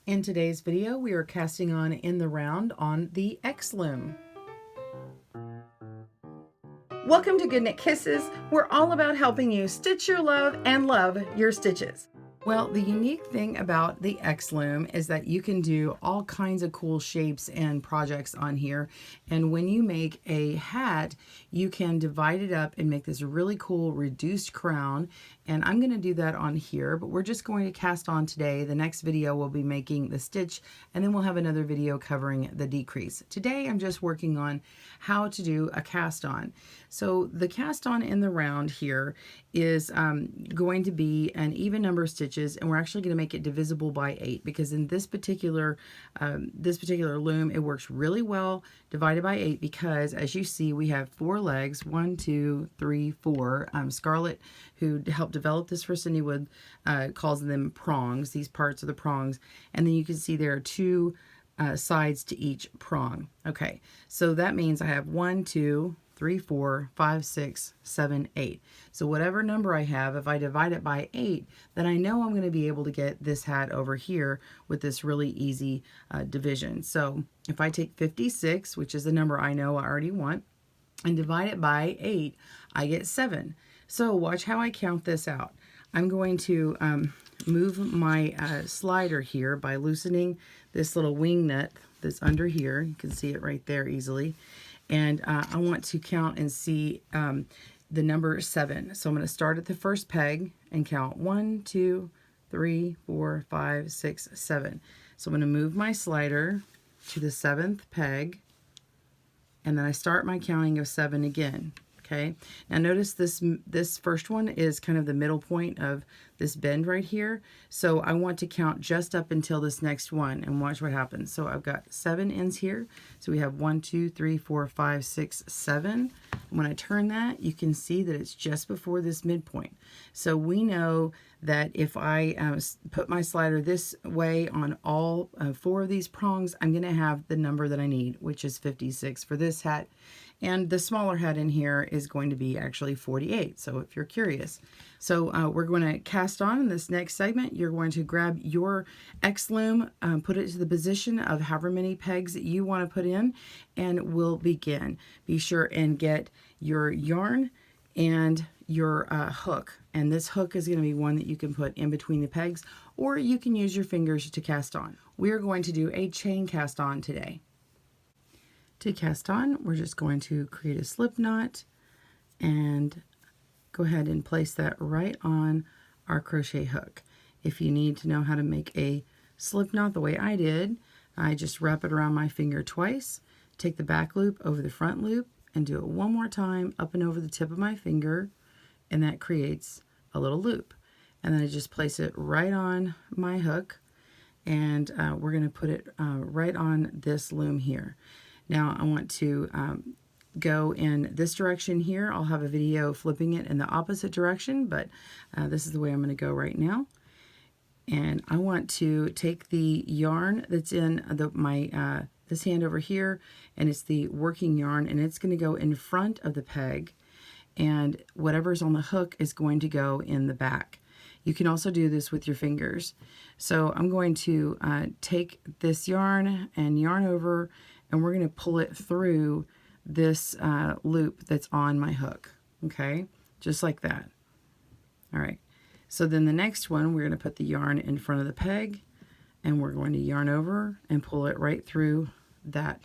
In today's video, we are casting on in the round on the X Loom. Welcome to GoodKnit Kisses. We're all about helping you stitch your love and love your stitches. Well, the unique thing about the X Loom is that you can do all kinds of cool shapes and projects on here. And when you make a hat, you can divide it up and make this really cool reduced crown. And I'm going to do that on here, but we're just going to cast on today. The next video will be making the stitch, and then we'll have another video covering the decrease. Today, I'm just working on how to do a cast on. So the cast on in the round here is going to be an even number of stitches, and we're actually going to make it divisible by 8 because in this particular loom it works really well divided by 8 because as you see we have 4 legs, 1, 2, 3, 4. Scarlett, who helped develop this for Cindywood, calls them prongs. These parts are the prongs, and then you can see there are 2 sides to each prong. Okay, so that means I have 1, 2, 3, 4, 5, 6, 7, 8. So whatever number I have, if I divide it by 8, then I know I'm going to be able to get this hat over here with this really easy division. So if I take 56, which is the number I know I already want, and divide it by 8, I get 7. So watch how I count this out. I'm going to move my slider here by loosening this little wing nut that's under here. You can see it right there easily. And I want to count and see the number 7. So I'm going to start at the first peg and count 1, 2, 3, 4, 5, 6, 7. So I'm going to move my slider to the 7th peg, and then I start my counting of 7 again. Okay, now notice this first one is kind of the middle point of this bend right here. So I want to count just up until this next one and watch what happens. So I've got 7 ends here. So we have 1, 2, 3, 4, 5, 6, 7. When I turn that, you can see that it's just before this midpoint. So we know that if I put my slider this way on all 4 of these prongs, I'm going to have the number that I need, which is 56 for this hat. And the smaller hat in here is going to be actually 48, so if you're curious. So we're going to cast on in this next segment. You're going to grab your X Loom, put it to the position of however many pegs that you want to put in, and we'll begin. Be sure and get your yarn and your hook. And this hook is going to be one that you can put in between the pegs, or you can use your fingers to cast on. We are going to do a chain cast on today. To cast on, we're just going to create a slip knot and go ahead and place that right on our crochet hook. If you need to know how to make a slip knot the way I did, I just wrap it around my finger twice, take the back loop over the front loop, and do it one more time up and over the tip of my finger, and that creates a little loop. And then I just place it right on my hook, and we're going to put it right on this loom here. Now I want to go in this direction here. I'll have a video flipping it in the opposite direction, but this is the way I'm going to go right now. And I want to take the yarn that's in this hand over here, and it's the working yarn, and it's going to go in front of the peg, and whatever's on the hook is going to go in the back. You can also do this with your fingers. So I'm going to take this yarn and yarn over, and we're going to pull it through this loop that's on my hook, okay? Just like that. All right, so then the next one, we're going to put the yarn in front of the peg, and we're going to yarn over and pull it right through that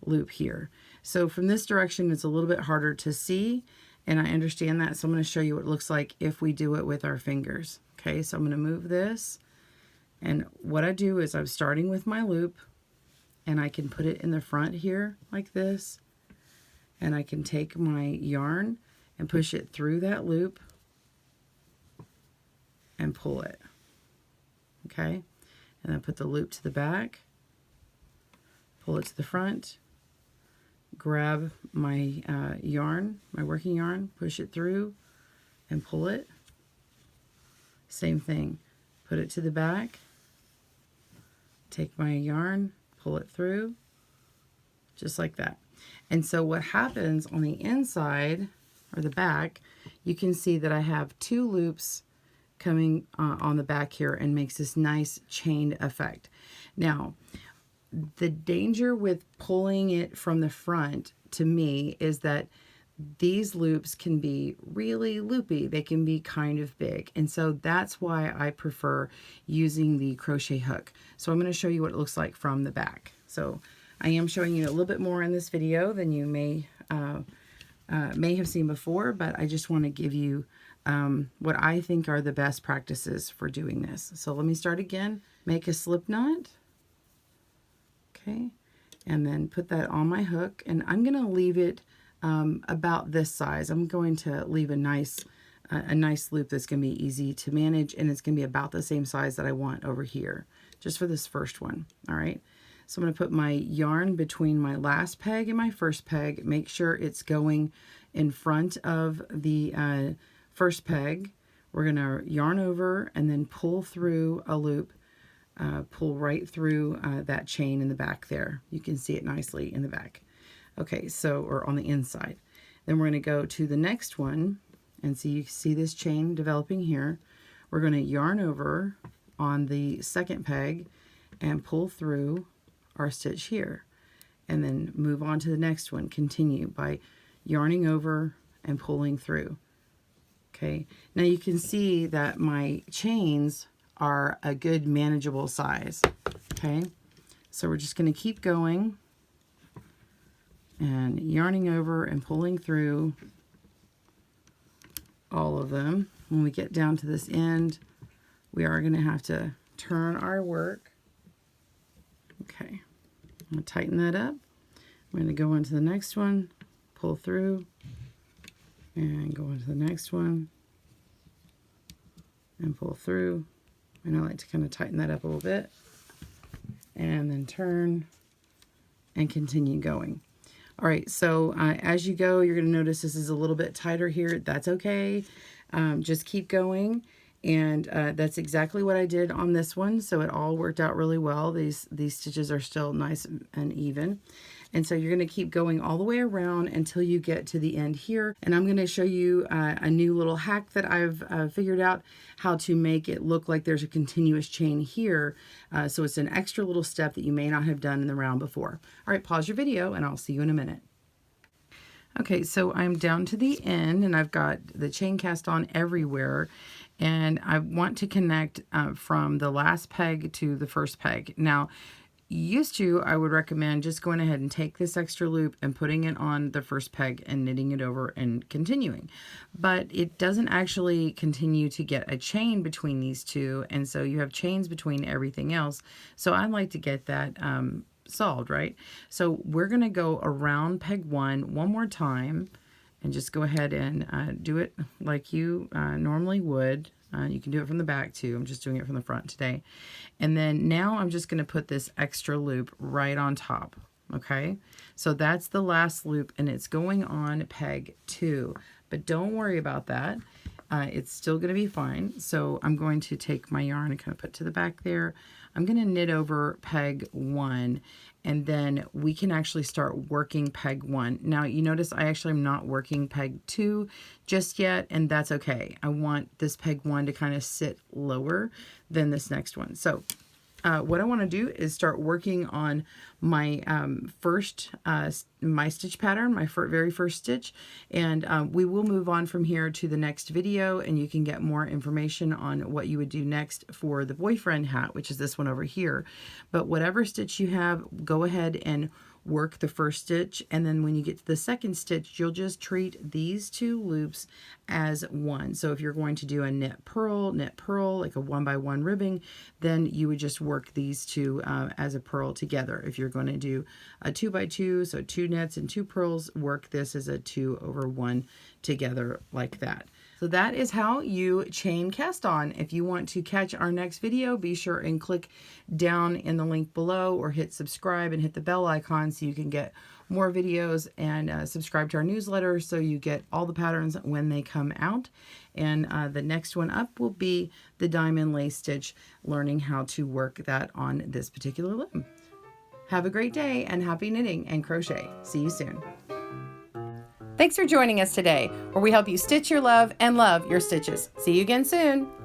loop here. So from this direction, it's a little bit harder to see, and I understand that, so I'm going to show you what it looks like if we do it with our fingers. Okay, so I'm going to move this, and what I do is I'm starting with my loop, and I can put it in the front here like this, and I can take my yarn and push it through that loop and pull it. Okay, and then put the loop to the back, pull it to the front, grab my yarn, my working yarn, push it through and pull it. Same thing, put it to the back, take my yarn, pull it through, just like that. And so what happens on the inside, or the back, you can see that I have 2 loops coming on the back here and makes this nice chained effect. Now, the danger with pulling it from the front to me is that these loops can be really loopy. They can be kind of big. And so that's why I prefer using the crochet hook. So I'm going to show you what it looks like from the back. So I am showing you a little bit more in this video than you may have seen before, but I just want to give you what I think are the best practices for doing this. So let me start again. Make a slip knot. Okay. And then put that on my hook, and I'm going to leave it about this size. I'm going to leave a nice loop that's going to be easy to manage, and it's going to be about the same size that I want over here, just for this first one. All right. So I'm going to put my yarn between my last peg and my first peg. Make sure it's going in front of the first peg. We're going to yarn over and then pull through a loop, pull right through that chain in the back there. You can see it nicely in the back. Okay, so, or on the inside. Then we're going to go to the next one, and so you see this chain developing here. We're going to yarn over on the second peg and pull through our stitch here, and then move on to the next one. Continue by yarning over and pulling through. Okay, now you can see that my chains are a good manageable size. Okay, so we're just going to keep going and yarning over and pulling through all of them. When we get down to this end, we are going to have to turn our work. Okay, I'm going to tighten that up. I'm going to go on to the next one, pull through, and go on to the next one and pull through. And I like to kind of tighten that up a little bit, and then turn and continue going. All right, so as you go, you're going to notice this is a little bit tighter here. That's okay. Just keep going. And that's exactly what I did on this one. So it all worked out really well. These stitches are still nice and even. And so you're going to keep going all the way around until you get to the end here. And I'm going to show you a new little hack that I've figured out, how to make it look like there's a continuous chain here. So it's an extra little step that you may not have done in the round before. All right, pause your video and I'll see you in a minute. Okay, so I'm down to the end and I've got the chain cast on everywhere. And I want to connect from the last peg to the first peg. Now, I would recommend just going ahead and take this extra loop and putting it on the first peg and knitting it over and continuing. But it doesn't actually continue to get a chain between these two, and so you have chains between everything else. So I'd like to get that solved, right? So we're going to go around peg one more time and just go ahead and do it like you normally would. You can do it from the back too. I'm just doing it from the front today. And then now I'm just going to put this extra loop right on top. Okay, so that's the last loop and it's going on peg 2. But don't worry about that. It's still going to be fine. So I'm going to take my yarn and kind of put it to the back there. I'm going to knit over peg 1, and then we can actually start working peg 1. Now you notice I actually am not working peg 2 just yet, and that's okay. I want this peg 1 to kind of sit lower than this next one. So what I want to do is start working on my my stitch pattern, my very first stitch, and we will move on from here to the next video, and you can get more information on what you would do next for the boyfriend hat, which is this one over here. But whatever stitch you have, go ahead and work the first stitch, and then when you get to the second stitch, you'll just treat these two loops as one. So if you're going to do a knit purl, like a 1x1 ribbing, then you would just work these two as a purl together. If you're going to do a 2x2, so 2 knits and 2 purls, work this as a 2/1 together like that. So that is how you chain cast on. If you want to catch our next video, be sure and click down in the link below or hit subscribe and hit the bell icon so you can get more videos, and subscribe to our newsletter so you get all the patterns when they come out. And the next one up will be the diamond lace stitch, learning how to work that on this particular loom. Have a great day and happy knitting and crochet. See you soon. Thanks for joining us today, where we help you stitch your love and love your stitches. See you again soon.